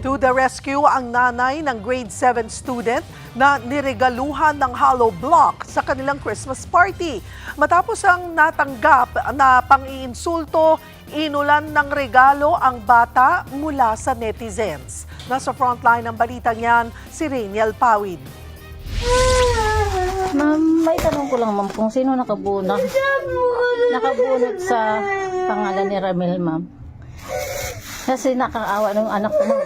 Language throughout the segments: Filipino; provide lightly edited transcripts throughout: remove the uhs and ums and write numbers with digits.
To the rescue ang nanay ng grade 7 student na niregaluhan ng hollow block sa kanilang Christmas party. Matapos ang natanggap na pang-iinsulto, inulan ng regalo ang bata mula sa netizens. Nasa frontline ng balitang yan, si Rainiel Pawid. Ma'am, may tanong ko lang ma'am kung sino nakabunot sa pangalan ni Ramil ma'am. Kasi nakakaawa ng anak ko ma'am.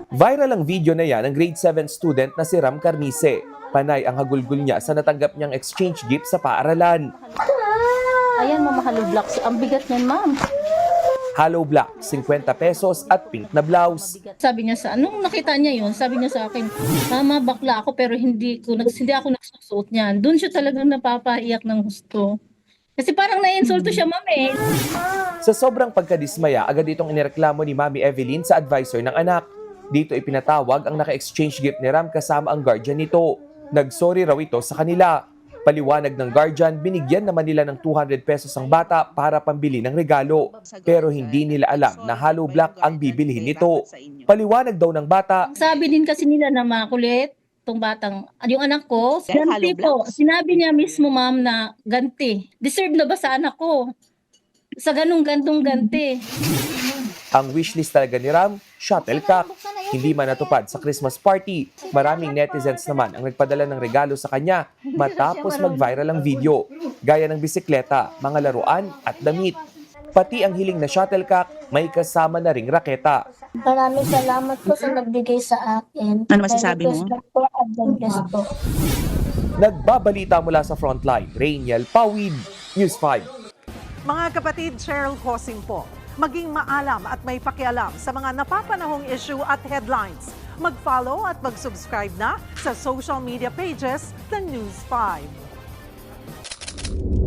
Viral ang video na yan ng grade 7 student na si Ram Carnice. Panay ang hagulgul niya sa natanggap niyang exchange gift sa paaralan. Ayan ma'am, hollow blocks. Ang bigat niyan ma'am. Hollow block, 50 pesos at pink na blouse. Sabi niya nung nakita niya yun, sabi niya sa akin, Mama, bakla ako pero hindi ako nagsusuot niyan. Doon siya talagang napapaiyak ng gusto. Kasi parang naiinsulto siya ma'am eh. Sa sobrang pagkadismaya, agad itong inireklamo ni Mami Evelyn sa advisor ng anak. Dito ipinatawag ang naka-exchange gift ni Ram kasama ang guardian nito. Nagsorry raw ito sa kanila. Paliwanag ng guardian, binigyan naman nila ng 200 pesos ang bata para pambili ng regalo. Pero hindi nila alam na hollow block ang bibilhin nito. Paliwanag daw ng bata, Sabi din kasi nila na makulit, tong batang, yung anak ko, ganti po. Sinabi niya mismo ma'am na ganti. Deserve na ba sa anak ko? Sa gantong ganti. ang wishlist talaga ni Ram, shuttlecock. Hindi man natupad sa Christmas party. Maraming netizens naman ang nagpadala ng regalo sa kanya matapos mag-viral ang video. Gaya ng bisikleta, mga laruan at damit. Pati ang hiling na shuttlecock, may kasama na ring raketa. Maraming salamat po sa nagbigay sa akin. Ano masasabi mo? Merry Christmas po at God bless po. Nagbabalita mula sa frontline, Rainiel Pawid, News 5. Mga kapatid, Cheryl Hosing po. Maging maalam at may pakialam sa mga napapanahong issue at headlines. Mag-follow at mag-subscribe na sa social media pages ng News 5.